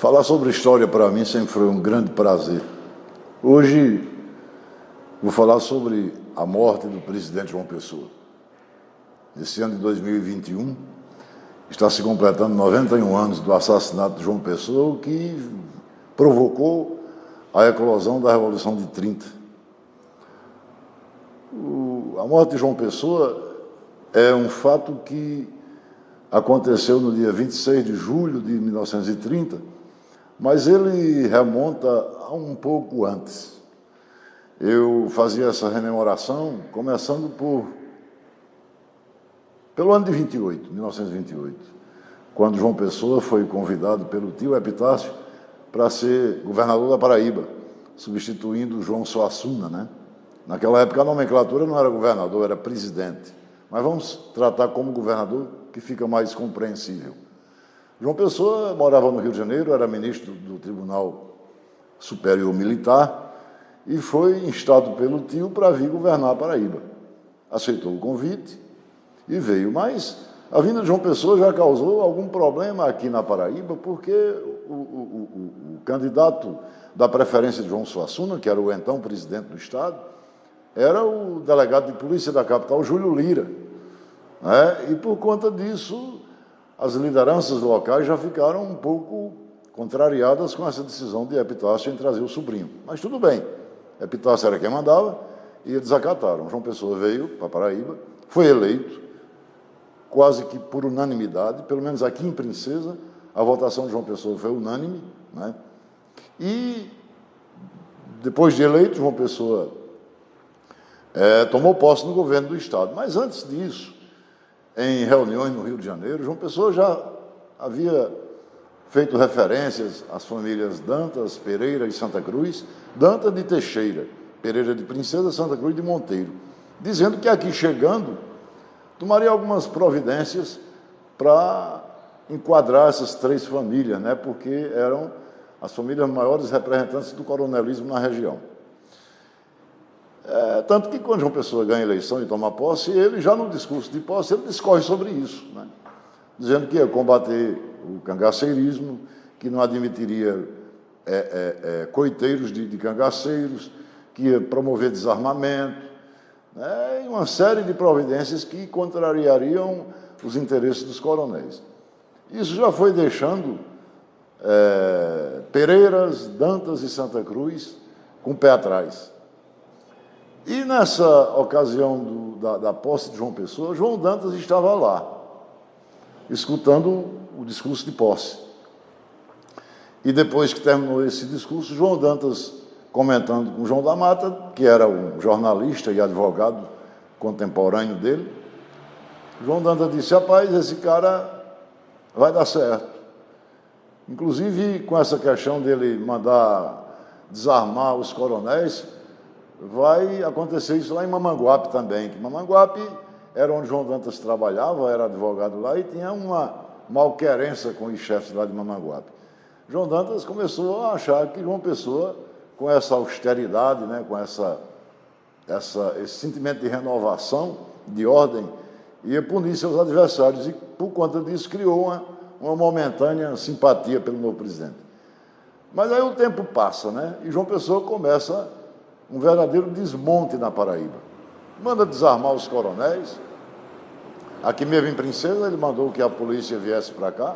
Falar sobre história para mim sempre foi um grande prazer. Hoje vou falar sobre a morte do presidente João Pessoa. Nesse ano de 2021 está se completando 91 anos do assassinato de João Pessoa, o que provocou a eclosão da Revolução de 30. A morte de João Pessoa é um fato que aconteceu no dia 26 de julho de 1930, mas ele remonta a um pouco antes. Eu fazia essa rememoração começando pelo ano de 1928, quando João Pessoa foi convidado pelo tio Epitácio para ser governador da Paraíba, substituindo João Suassuna, né? Naquela época a nomenclatura não era governador, era presidente. Mas vamos tratar como governador, que fica mais compreensível. João Pessoa morava no Rio de Janeiro, era ministro do Tribunal Superior Militar e foi instado pelo tio para vir governar a Paraíba. Aceitou o convite e veio, mas a vinda de João Pessoa já causou algum problema aqui na Paraíba, porque o candidato da preferência de João Suassuna, que era o então presidente do Estado, era o delegado de polícia da capital, Júlio Lira. E por conta disso, as lideranças locais já ficaram um pouco contrariadas com essa decisão de Epitácio em trazer o sobrinho. Mas tudo bem, Epitácio era quem mandava e eles acataram. João Pessoa veio para Paraíba, foi eleito, quase que por unanimidade, pelo menos aqui em Princesa, a votação de João Pessoa foi unânime, né? E depois de eleito, João Pessoa tomou posse no governo do Estado. Mas antes disso, em reuniões no Rio de Janeiro, João Pessoa já havia feito referências às famílias Dantas, Pereira e Santa Cruz, Dantas de Teixeira, Pereira de Princesa, Santa Cruz de Monteiro, dizendo que aqui chegando, tomaria algumas providências para enquadrar essas três famílias, né, porque eram as famílias maiores representantes do coronelismo na região. Tanto que quando João Pessoa ganha a eleição e toma posse, ele já no discurso de posse, ele discorre sobre isso, né? Dizendo que ia combater o cangaceirismo, que não admitiria coiteiros de cangaceiros, que ia promover desarmamento, né? E uma série de providências que contrariariam os interesses dos coronéis. Isso já foi deixando Pereiras, Dantas e Santa Cruz com o pé atrás. E nessa ocasião da posse de João Pessoa, João Dantas estava lá, escutando o discurso de posse. E depois que terminou esse discurso, João Dantas, comentando com João da Mata, que era um jornalista e advogado contemporâneo dele, João Dantas disse: rapaz, esse cara vai dar certo. Inclusive, com essa questão dele mandar desarmar os coronéis, vai acontecer isso lá em Mamanguape também, que Mamanguape era onde João Dantas trabalhava, era advogado lá e tinha uma malquerença com os chefes lá de Mamanguape. João Dantas começou a achar que João Pessoa, com essa austeridade, né, com esse sentimento de renovação, de ordem, ia punir seus adversários e, por conta disso, criou uma momentânea simpatia pelo novo presidente. Mas aí o tempo passa, né, e João Pessoa começa um verdadeiro desmonte na Paraíba. Manda desarmar os coronéis. Aqui mesmo em Princesa, ele mandou que a polícia viesse para cá,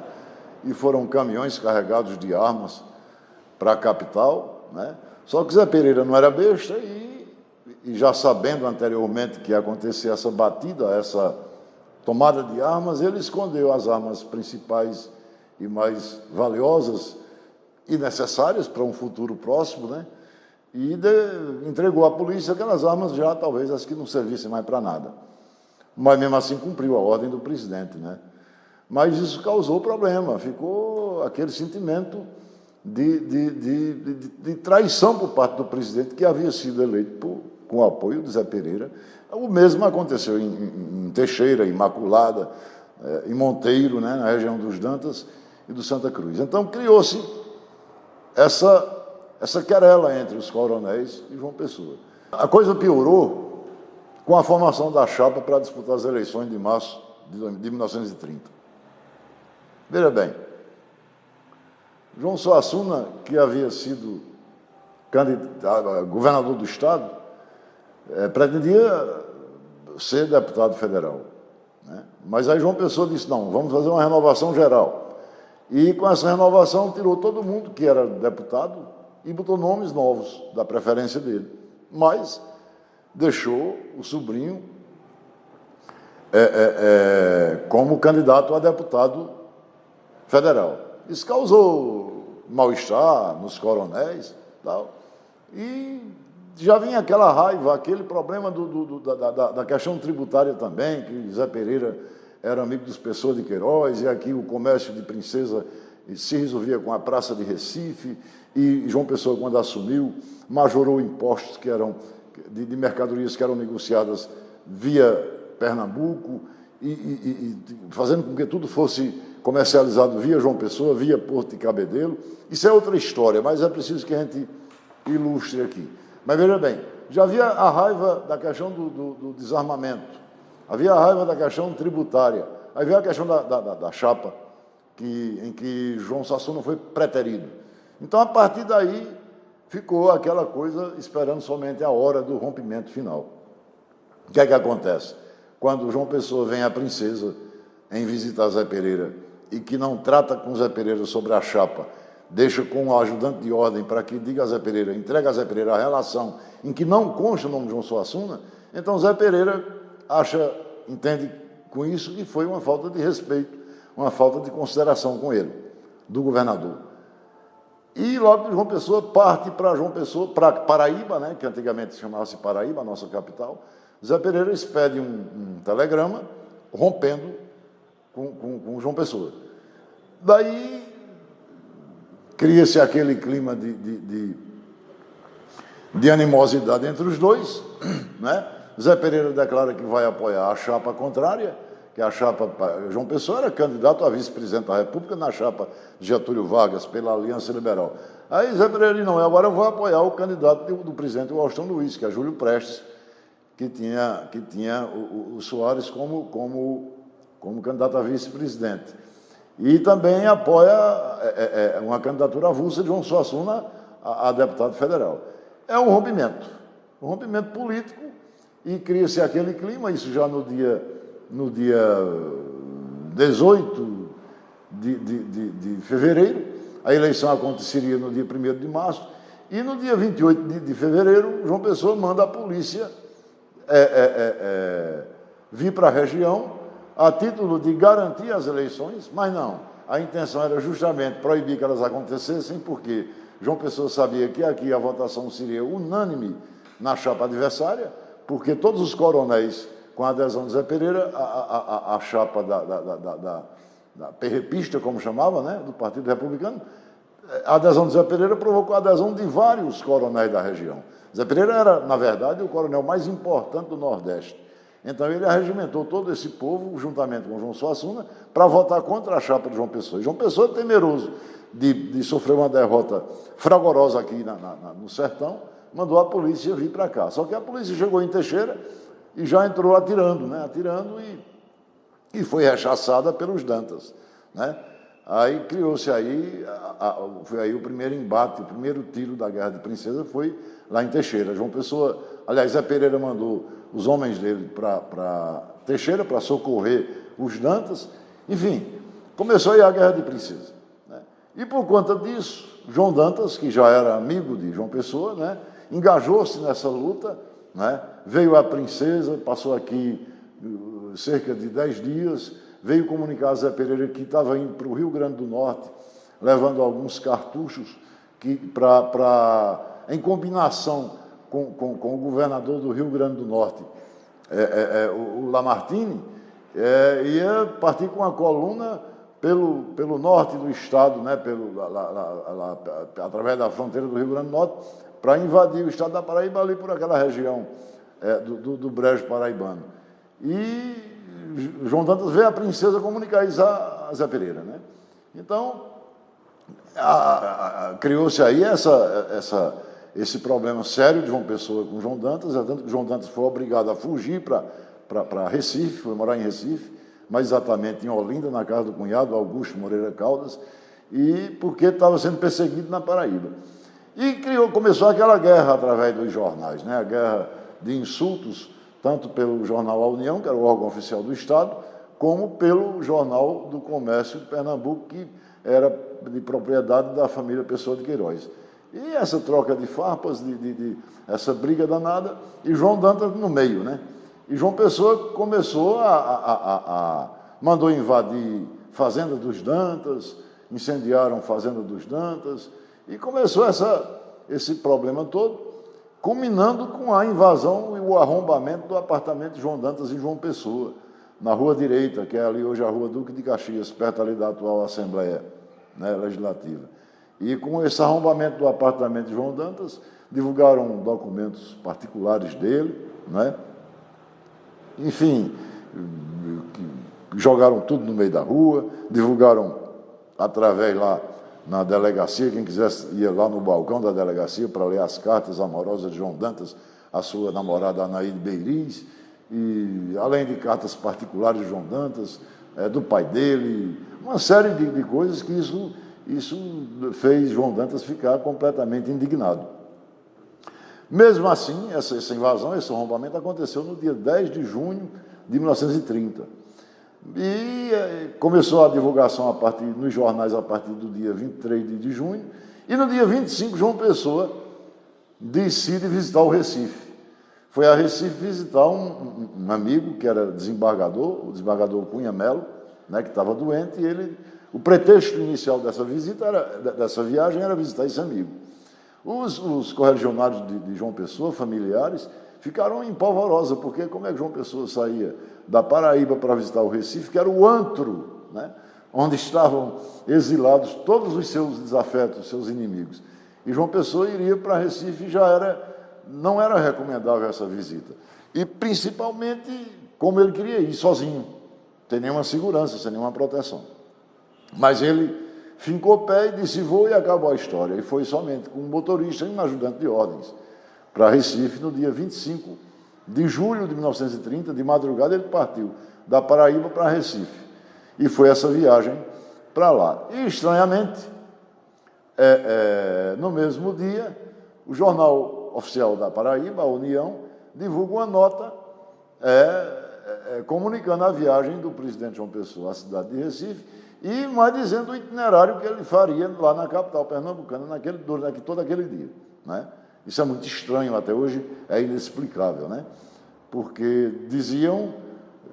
e foram caminhões carregados de armas para a capital, né? Só que Zé Pereira não era besta e já sabendo anteriormente que ia acontecer essa batida, essa tomada de armas, ele escondeu as armas principais e mais valiosas e necessárias para um futuro próximo, né? E entregou à polícia aquelas armas já, talvez, as que não servissem mais para nada. Mas, mesmo assim, cumpriu a ordem do presidente, né? Mas isso causou problema, ficou aquele sentimento de traição por parte do presidente, que havia sido eleito com o apoio de Zé Pereira. O mesmo aconteceu em Teixeira, Imaculada, em Monteiro, né, na região dos Dantas e do Santa Cruz. Então, criou-se essa querela entre os coronéis e João Pessoa. A coisa piorou com a formação da chapa para disputar as eleições de março de 1930. Veja bem, João Suassuna, que havia sido governador do Estado, pretendia ser deputado federal, né? Mas aí João Pessoa disse, não, vamos fazer uma renovação geral. E com essa renovação tirou todo mundo que era deputado e botou nomes novos da preferência dele. Mas deixou o sobrinho como candidato a deputado federal. Isso causou mal-estar nos coronéis e tal. E já vinha aquela raiva, aquele problema da questão tributária também, que Zé Pereira era amigo dos Pessoa de Queiroz, e aqui o comércio de Princesa se resolvia com a Praça de Recife, e João Pessoa, quando assumiu, majorou impostos que eram de mercadorias que eram negociadas via Pernambuco, e fazendo com que tudo fosse comercializado via João Pessoa, via Porto de Cabedelo. Isso é outra história, mas é preciso que a gente ilustre aqui. Mas veja bem, já havia a raiva da questão do desarmamento, havia a raiva da questão tributária, havia a questão da chapa, em que João Suassuna foi preterido. Então, a partir daí, ficou aquela coisa esperando somente a hora do rompimento final. O que é que acontece? Quando João Pessoa vem à Princesa em visitar Zé Pereira e que não trata com Zé Pereira sobre a chapa, deixa com o ajudante de ordem para que diga a Zé Pereira, entrega a Zé Pereira a relação em que não consta o nome de João Suassuna, então Zé Pereira entende com isso que foi uma falta de respeito, uma falta de consideração com ele, do governador. E logo João Pessoa parte para Paraíba, né, que antigamente se chamava-se Paraíba, a nossa capital. Zé Pereira expede um telegrama rompendo com João Pessoa. Daí cria-se aquele clima de animosidade entre os dois, né? Zé Pereira declara que vai apoiar a chapa contrária, que a chapa... João Pessoa era candidato a vice-presidente da República na chapa Getúlio Vargas, pela Aliança Liberal. Aí Zé Pereira disse, não, agora eu vou apoiar o candidato do presidente Washington Luiz, que é Júlio Prestes, que tinha o Soares como candidato a vice-presidente. E também apoia uma candidatura avulsa de João Suassuna a deputado federal. É um rompimento político, e cria-se aquele clima, isso já no dia 18 de fevereiro, a eleição aconteceria no dia 1º de março, e no dia 28 de fevereiro, João Pessoa manda a polícia vir para a região a título de garantir as eleições, mas não. A intenção era justamente proibir que elas acontecessem, porque João Pessoa sabia que aqui a votação seria unânime na chapa adversária, porque todos os coronéis, com a adesão de Zé Pereira, a chapa da perrepista, como chamava, né, do Partido Republicano, a adesão de Zé Pereira provocou a adesão de vários coronéis da região. Zé Pereira era, na verdade, o coronel mais importante do Nordeste. Então, ele arregimentou todo esse povo, juntamente com João Suassuna, para votar contra a chapa de João Pessoa. E João Pessoa, temeroso de sofrer uma derrota fragorosa aqui no sertão, mandou a polícia vir para cá. Só que a polícia chegou em Teixeira e já entrou atirando e foi rechaçada pelos Dantas, né? Aí criou-se foi aí o primeiro embate, o primeiro tiro da Guerra de Princesa foi lá em Teixeira. João Pessoa, aliás, Zé Pereira mandou os homens dele para Teixeira para socorrer os Dantas. Enfim, começou aí a Guerra de Princesa, né? E por conta disso, João Dantas, que já era amigo de João Pessoa, né, engajou-se nessa luta, né, veio à Princesa, passou aqui cerca de 10 dias, veio comunicar a Zé Pereira que estava indo para o Rio Grande do Norte, levando alguns cartuchos em combinação com o governador do Rio Grande do Norte, o Lamartine, ia partir com a coluna pelo norte do estado, né, através da fronteira do Rio Grande do Norte, para invadir o estado da Paraíba, ali por aquela região do Brejo Paraibano. E João Dantas veio à Princesa comunicar isso a Zé Pereira, né? Então, criou-se aí esse problema sério de João Pessoa com João Dantas, tanto que João Dantas foi obrigado a fugir para Recife, foi morar em Recife, mais exatamente em Olinda, na casa do cunhado, Augusto Moreira Caldas, e porque estava sendo perseguido na Paraíba. E começou aquela guerra através dos jornais, né? A guerra de insultos, tanto pelo jornal A União, que era o órgão oficial do Estado, como pelo Jornal do Comércio de Pernambuco, que era de propriedade da família Pessoa de Queiroz. E essa troca de farpas, essa briga danada, e João Dantas no meio, né? E João Pessoa começou mandou invadir Fazenda dos Dantas, incendiaram Fazenda dos Dantas, e começou esse problema todo, culminando com a invasão e o arrombamento do apartamento de João Dantas e João Pessoa, na Rua Direita, que é ali hoje a Rua Duque de Caxias, perto ali da atual Assembleia, né, Legislativa. E com esse arrombamento do apartamento de João Dantas, divulgaram documentos particulares dele, né? Enfim, jogaram tudo no meio da rua, divulgaram através lá na delegacia, quem quisesse ia lá no balcão da delegacia para ler as cartas amorosas de João Dantas, a sua namorada Anaíde Beiriz, e além de cartas particulares de João Dantas, do pai dele, uma série de coisas que isso fez João Dantas ficar completamente indignado. Mesmo assim, essa invasão, esse arrombamento aconteceu no dia 10 de junho de 1930. E começou a divulgação nos jornais a partir do dia 23 de junho, e no dia 25, João Pessoa decide visitar o Recife. Foi a Recife visitar um amigo que era desembargador, o desembargador Cunha Melo, né, que estava doente, e o pretexto inicial dessa viagem era visitar esse amigo. Os correligionários de João Pessoa, familiares, ficaram em polvorosa, porque como é que João Pessoa saía da Paraíba para visitar o Recife, que era o antro, né, onde estavam exilados todos os seus desafetos, os seus inimigos. E João Pessoa iria para Recife e não era recomendável essa visita. E, principalmente, como ele queria ir sozinho, sem nenhuma segurança, sem nenhuma proteção. Mas ele fincou o pé e disse, vou, e acabou a história. E foi somente com um motorista e um ajudante de ordens para Recife, no dia 25 de julho de 1930, de madrugada, ele partiu da Paraíba para Recife. E foi essa viagem para lá. E, estranhamente, no mesmo dia, o Jornal Oficial da Paraíba, a União, divulga uma nota comunicando a viagem do presidente João Pessoa à cidade de Recife e mais dizendo o itinerário que ele faria lá na capital pernambucana durante todo aquele dia, né? Isso é muito estranho, até hoje é inexplicável, né? Porque diziam,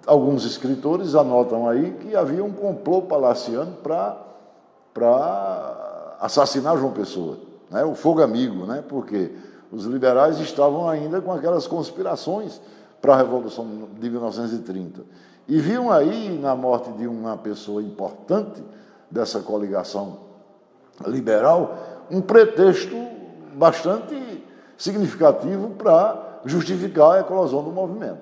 alguns escritores anotam aí, que havia um complô palaciano para assassinar João Pessoa, né? O fogo amigo, né? Porque os liberais estavam ainda com aquelas conspirações para a Revolução de 1930. E viam aí, na morte de uma pessoa importante dessa coligação liberal, um pretexto bastante significativo para justificar a eclosão do movimento,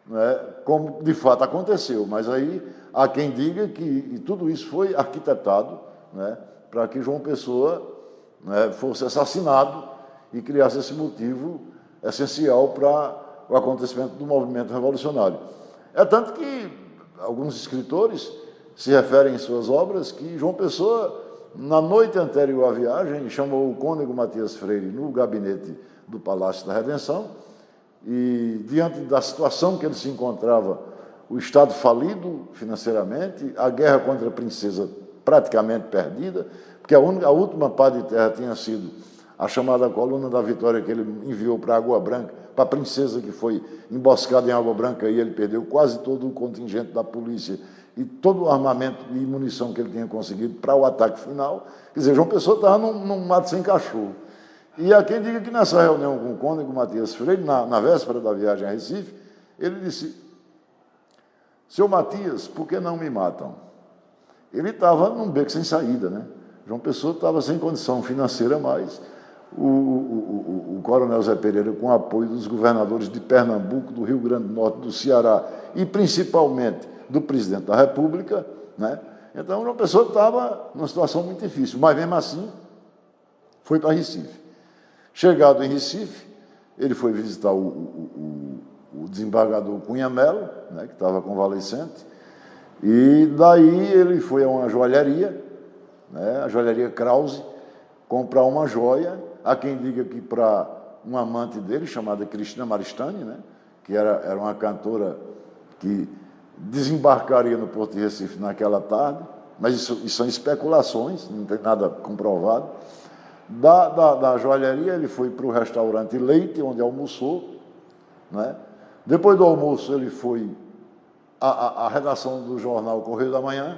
né? Como de fato aconteceu, mas aí há quem diga que tudo isso foi arquitetado, né, para que João Pessoa, né, fosse assassinado e criasse esse motivo essencial para o acontecimento do movimento revolucionário. É tanto que alguns escritores se referem em suas obras que João Pessoa, na noite anterior à viagem, chamou o cônego Matias Freire no gabinete do Palácio da Redenção e, diante da situação que ele se encontrava, o Estado falido financeiramente, a guerra contra a princesa praticamente perdida, porque a última pá de terra tinha sido a chamada Coluna da Vitória, que ele enviou para Água Branca, para a princesa que foi emboscada em Água Branca, e ele perdeu quase todo o contingente da polícia e todo o armamento e munição que ele tinha conseguido para o ataque final. Quer dizer, João Pessoa estava num mato sem cachorro. E há quem diga que nessa reunião com o cônego Matias Freire, na véspera da viagem a Recife, ele disse, seu Matias, por que não me matam? Ele estava num beco sem saída, né? João Pessoa estava sem condição financeira mais. O coronel Zé Pereira, com o apoio dos governadores de Pernambuco, do Rio Grande do Norte, do Ceará e principalmente do presidente da República, né? Então, João Pessoa estava numa situação muito difícil, mas mesmo assim foi para Recife. Chegado em Recife, ele foi visitar o desembargador Cunha Melo, né, que estava convalescente, e daí ele foi a uma joalheria né, a joalheria Krause, comprar uma joia. Há quem diga que para um amante dele, chamada Cristina Maristany, né, que era uma cantora que desembarcaria no Porto de Recife naquela tarde, mas isso são especulações, não tem nada comprovado. Da joalheria, ele foi para o restaurante Leite, onde almoçou, né? Depois do almoço, ele foi à redação do jornal Correio da Manhã,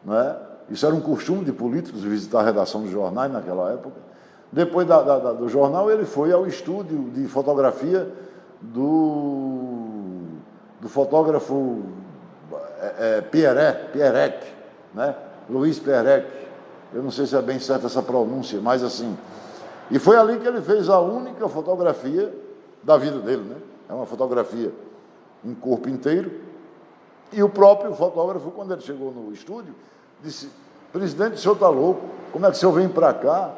né? Isso era um costume de políticos, visitar a redação dos jornais naquela época. Depois do jornal, ele foi ao estúdio de fotografia do fotógrafo Pierrec, né? Luiz Pierrec. Eu não sei se é bem certa essa pronúncia, mas assim. E foi ali que ele fez a única fotografia da vida dele, né? É uma fotografia em corpo inteiro. E o próprio fotógrafo, quando ele chegou no estúdio, disse: presidente, o senhor está louco? Como é que o senhor vem para cá?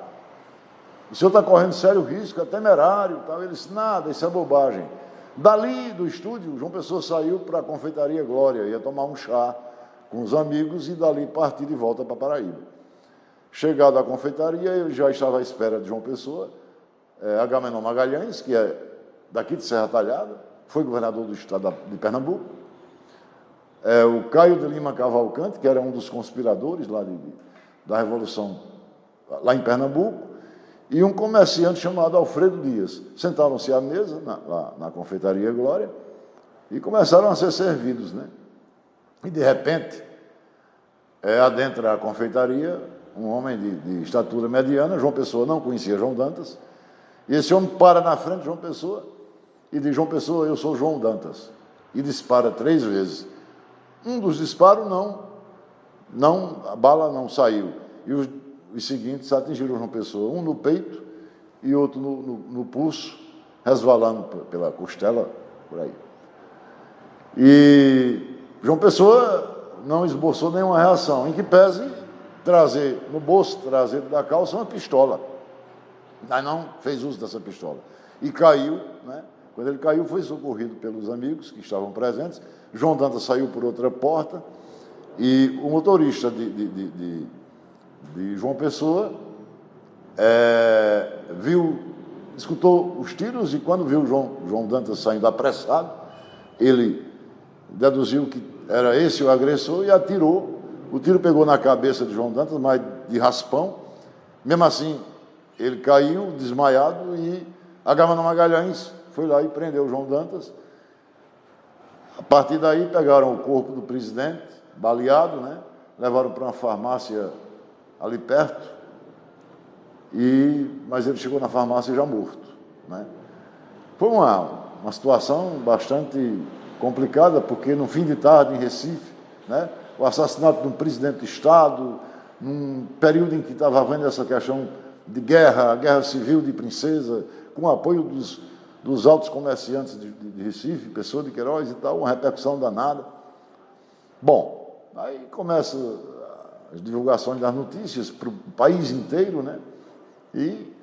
O senhor está correndo sério risco, é temerário. Tal. Ele disse: nada, isso é bobagem. Dali do estúdio, João Pessoa saiu para a Confeitaria Glória, ia tomar um chá com os amigos e dali partir de volta para Paraíba. Chegado à confeitaria, ele já estava à espera de João Pessoa, Agamenon Magalhães, que é daqui de Serra Talhada, foi governador do estado de Pernambuco, o Caio de Lima Cavalcante, que era um dos conspiradores lá da Revolução, lá em Pernambuco, e um comerciante chamado Alfredo Dias. Sentaram-se à mesa, lá na Confeitaria Glória, e começaram a ser servidos, né? E, de repente, adentra a confeitaria um homem de estatura mediana. João Pessoa não conhecia João Dantas, e esse homem para na frente de João Pessoa e diz: João Pessoa, eu sou João Dantas, e dispara 3 vezes. Um dos disparos a bala não saiu, e os seguintes atingiram João Pessoa, um no peito e outro no pulso, resvalando pela costela, por aí. E João Pessoa não esboçou nenhuma reação, em que pese trazer no bolso traseiro da calça uma pistola, mas não fez uso dessa pistola. E caiu, né? Quando ele caiu, foi socorrido pelos amigos que estavam presentes. João Dantas saiu por outra porta e o motorista de João Pessoa escutou os tiros, e quando viu João Dantas saindo apressado, ele deduziu que era esse o agressor e atirou. O tiro pegou na cabeça de João Dantas, mas de raspão. Mesmo assim, ele caiu desmaiado e Agamenon Magalhães foi lá e prendeu João Dantas. A partir daí, pegaram o corpo do presidente, baleado, né? Levaram para uma farmácia ali perto, mas ele chegou na farmácia já morto, né? Foi uma situação bastante complicada, porque no fim de tarde, em Recife, né, o assassinato de um presidente de Estado, num período em que estava havendo essa questão de guerra civil de Princesa, com o apoio dos altos comerciantes de Recife, Pessoa de Queiroz e tal, uma repercussão danada. Bom, aí começa as divulgações das notícias para o país inteiro, né? E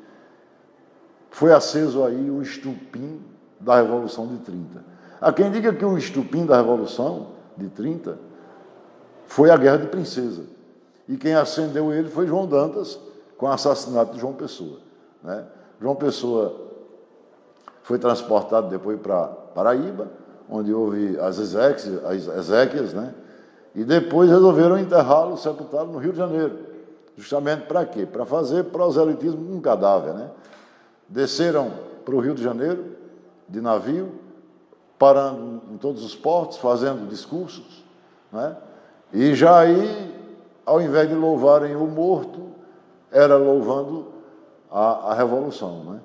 foi aceso aí o estupim da Revolução de 30. Há quem diga que o estupim da Revolução de 30 foi a Guerra de Princesa. E quem acendeu ele foi João Dantas, com o assassinato de João Pessoa, né? João Pessoa foi transportado depois para Paraíba, onde houve as exéquias, né? E depois resolveram enterrá-lo, sepultá-lo no Rio de Janeiro. Justamente para quê? Para fazer proselitismo com um cadáver, né? Desceram para o Rio de Janeiro, de navio, parando em todos os portos, fazendo discursos, né? E já aí, ao invés de louvarem o morto, era louvando a Revolução, né?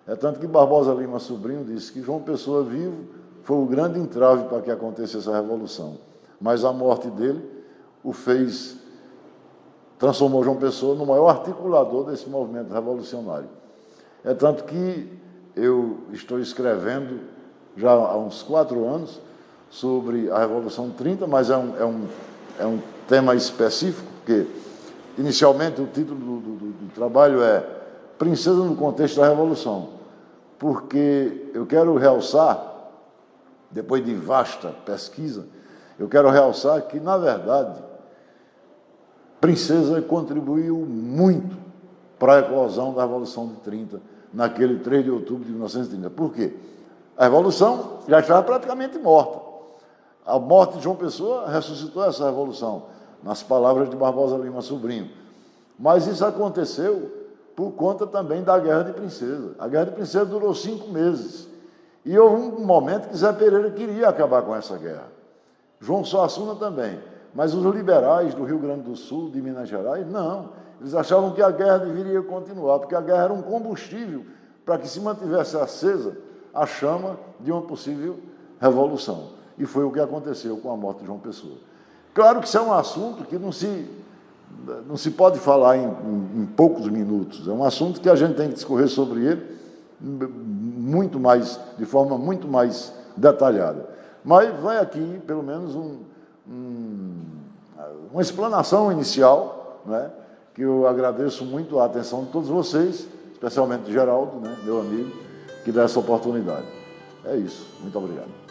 É tanto que Barbosa Lima Sobrinho disse que João Pessoa vivo foi o grande entrave para que acontecesse a Revolução, mas a morte dele transformou João Pessoa no maior articulador desse movimento revolucionário. É tanto que eu estou escrevendo já há uns 4 anos sobre a Revolução de 30, mas é um tema específico, porque inicialmente o título do trabalho é Princesa no Contexto da Revolução, porque eu quero realçar, depois de vasta pesquisa, eu quero realçar que, na verdade, Princesa contribuiu muito para a eclosão da Revolução de 30, naquele 3 de outubro de 1930. Por quê? A Revolução já estava praticamente morta. A morte de João Pessoa ressuscitou essa Revolução, nas palavras de Barbosa Lima Sobrinho. Mas isso aconteceu por conta também da Guerra de Princesa. A Guerra de Princesa durou 5 meses. E houve um momento que Zé Pereira queria acabar com essa guerra. João Suassuna também. Mas os liberais do Rio Grande do Sul, de Minas Gerais, não. Eles achavam que a guerra deveria continuar, porque a guerra era um combustível para que se mantivesse acesa a chama de uma possível revolução. E foi o que aconteceu com a morte de João Pessoa. Claro que isso é um assunto que não se pode falar em poucos minutos. É um assunto que a gente tem que discorrer sobre ele muito mais, de forma muito mais detalhada. Mas vai aqui, pelo menos, uma explanação inicial, né, que eu agradeço muito a atenção de todos vocês, especialmente de Geraldo, né, meu amigo, que dá essa oportunidade. É isso. Muito obrigado.